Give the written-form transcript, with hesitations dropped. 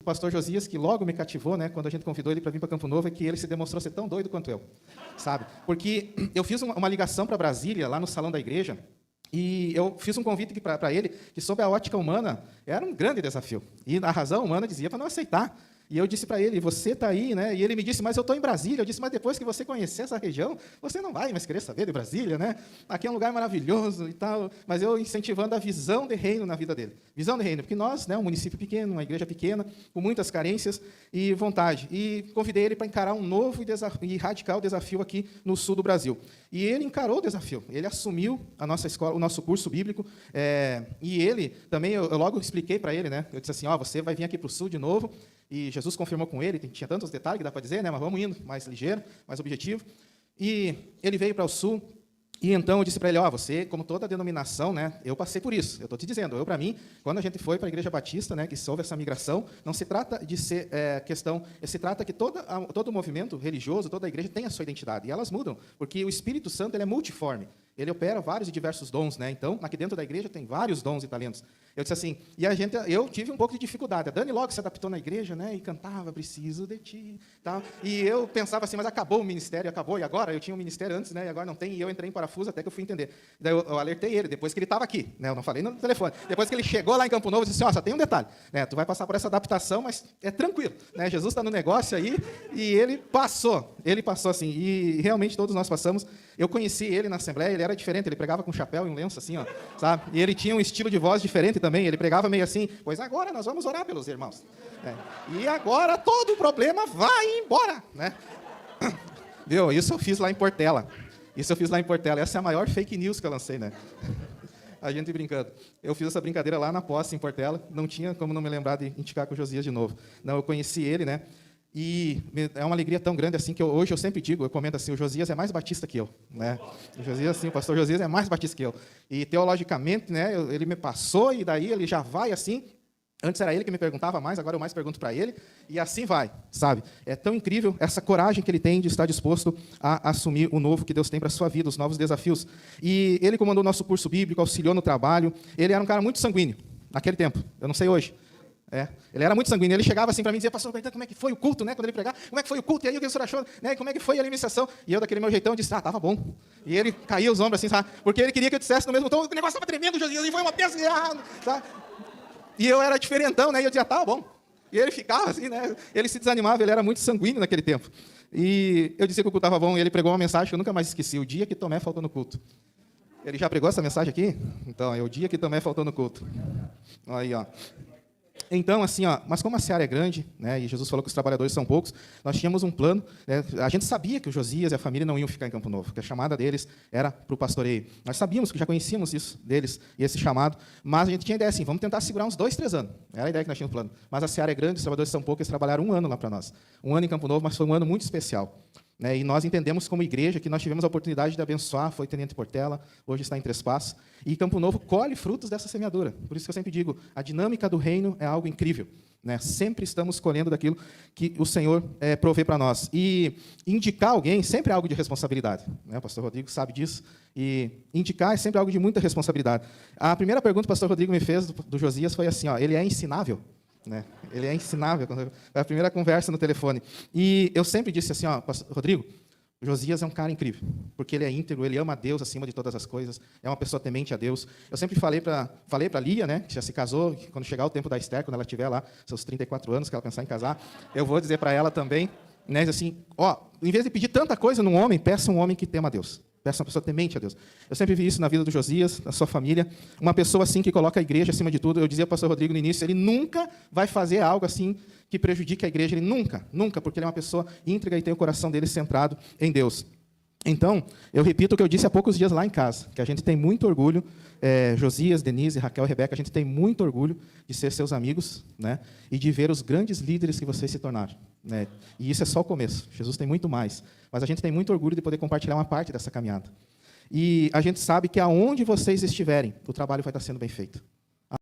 O pastor Josias, que logo me cativou, né, quando a gente convidou ele para vir para Campo Novo, é que ele se demonstrou ser tão doido quanto eu, sabe? Porque eu fiz uma ligação para Brasília, lá no salão da igreja, e eu fiz um convite para ele, que sob a ótica humana, era um grande desafio. E a razão humana dizia para não aceitar. E eu disse para ele, você está aí, né? E ele me disse, mas eu estou em Brasília. Eu disse, mas depois que você conhecer essa região, você não vai mais querer saber de Brasília, né? Aqui é um lugar maravilhoso e tal. Mas eu incentivando a visão de reino na vida dele. Visão de reino, porque nós, né, um município pequeno, uma igreja pequena, com muitas carências e vontade. E convidei ele para encarar um novo e radical desafio aqui no sul do Brasil. E ele encarou o desafio. Ele assumiu a nossa escola, o nosso curso bíblico. E ele também, eu logo expliquei para ele, né? Eu disse assim, você vai vir aqui para o sul de novo. E Jesus confirmou com ele, tinha tantos detalhes que dá para dizer, né? Mas vamos indo, mais ligeiro, mais objetivo. E ele veio para o sul, e então eu disse para ele, você, como toda denominação, né, eu passei por isso. Eu estou te dizendo, para mim, quando a gente foi para a Igreja Batista, né, que houve essa migração, não se trata de ser se trata que todo movimento religioso, toda a igreja tem a sua identidade, e elas mudam, porque o Espírito Santo ele é multiforme. Ele opera vários e diversos dons, né? Então, aqui dentro da igreja tem vários dons e talentos. Eu disse assim, eu tive um pouco de dificuldade. A Dani logo se adaptou na igreja, né? E cantava, preciso de ti, tal. E eu pensava assim, mas acabou o ministério, acabou, e agora? Eu tinha um ministério antes, né? E agora não tem, e eu entrei em parafuso até que eu fui entender. Daí eu alertei ele, depois que ele estava aqui, né? Eu não falei no telefone. Depois que ele chegou lá em Campo Novo, eu disse assim, só tem um detalhe, né? Tu vai passar por essa adaptação, mas é tranquilo, né? Jesus está no negócio aí, e ele passou assim, e realmente todos nós passamos. Eu conheci ele na Assembleia, ele era diferente, ele pregava com chapéu e um lenço assim, sabe? E ele tinha um estilo de voz diferente também, ele pregava meio assim, pois agora nós vamos orar pelos irmãos. E agora todo o problema vai embora, né? Viu? Isso eu fiz lá em Portela. Essa é a maior fake news que eu lancei, né? A gente brincando. Eu fiz essa brincadeira lá na posse em Portela, não tinha como não me lembrar de indicar com o Josias de novo. Não, eu conheci ele, né? E é uma alegria tão grande assim que hoje eu sempre digo, eu comento assim, o Josias é mais batista que eu, né? O Josias, assim, o pastor Josias é mais batista que eu. E teologicamente, né, ele me passou e daí ele já vai assim. Antes era ele que me perguntava mais, agora eu mais pergunto para ele, e assim vai, sabe? É tão incrível essa coragem que ele tem de estar disposto a assumir o novo que Deus tem para a sua vida, os novos desafios. E ele comandou o nosso curso bíblico, auxiliou no trabalho, ele era um cara muito sanguíneo, naquele tempo, eu não sei hoje. Ele era muito sanguíneo, ele chegava assim para mim e dizia, pastor, como é que foi o culto, né, quando ele pregava, como é que foi o culto, e aí o que o senhor achou, né, como é que foi a administração, e eu daquele meu jeitão disse, estava bom, e ele caía os ombros assim, sabe, porque ele queria que eu dissesse no mesmo tom, o negócio estava tremendo, Josias, e foi uma peça, sabe, e eu era diferentão, né, e eu dizia, tá bom, e ele ficava assim, né, ele se desanimava, ele era muito sanguíneo naquele tempo, e eu dizia que o culto estava bom, e ele pregou uma mensagem que eu nunca mais esqueci, o dia que Tomé faltou no culto. Ele já pregou essa mensagem aqui? Então, é o dia que Tomé faltou no culto. Aí, Então, assim, mas como a seara é grande, né, e Jesus falou que os trabalhadores são poucos, nós tínhamos um plano, né, a gente sabia que o Josias e a família não iam ficar em Campo Novo, que a chamada deles era para o pastoreio. Nós sabíamos que já conhecíamos isso deles, e esse chamado, mas a gente tinha a ideia assim, vamos tentar segurar uns 2, 3 anos. Era a ideia que nós tínhamos no plano. Mas a seara é grande, os trabalhadores são poucos, eles trabalharam 1 ano lá para nós. 1 ano em Campo Novo, mas foi um ano muito especial. E nós entendemos como igreja que nós tivemos a oportunidade de abençoar, foi Tenente Portela, hoje está em Três Passos, e Campo Novo colhe frutos dessa semeadura. Por isso que eu sempre digo, a dinâmica do reino é algo incrível. Sempre estamos colhendo daquilo que o Senhor provê para nós. E indicar alguém sempre é algo de responsabilidade. O pastor Rodrigo sabe disso. E indicar é sempre algo de muita responsabilidade. A primeira pergunta que o pastor Rodrigo me fez do Josias foi assim, ele é ensinável? Ele é ensinável. Foi a primeira conversa no telefone. E eu sempre disse assim, Rodrigo, Josias é um cara incrível, porque ele é íntegro, ele ama a Deus acima de todas as coisas, é uma pessoa temente a Deus. Eu sempre falei para Lia, né, que já se casou, que quando chegar o tempo da Esther, quando ela tiver lá, seus 34 anos, que ela pensar em casar, eu vou dizer para ela também, né, assim, em vez de pedir tanta coisa num homem, peça um homem que tema a Deus. Peça uma pessoa temente a Deus. Eu sempre vi isso na vida do Josias, na sua família. Uma pessoa assim que coloca a igreja acima de tudo. Eu dizia para o pastor Rodrigo no início, ele nunca vai fazer algo assim que prejudique a igreja. Ele nunca, porque ele é uma pessoa íntegra e tem o coração dele centrado em Deus. Então, eu repito o que eu disse há poucos dias lá em casa, que a gente tem muito orgulho, Josias, Denise, Raquel e Rebeca, a gente tem muito orgulho de ser seus amigos, né, e de ver os grandes líderes que vocês se tornaram. Né, e isso é só o começo, Jesus tem muito mais, mas a gente tem muito orgulho de poder compartilhar uma parte dessa caminhada. E a gente sabe que aonde vocês estiverem, o trabalho vai estar sendo bem feito.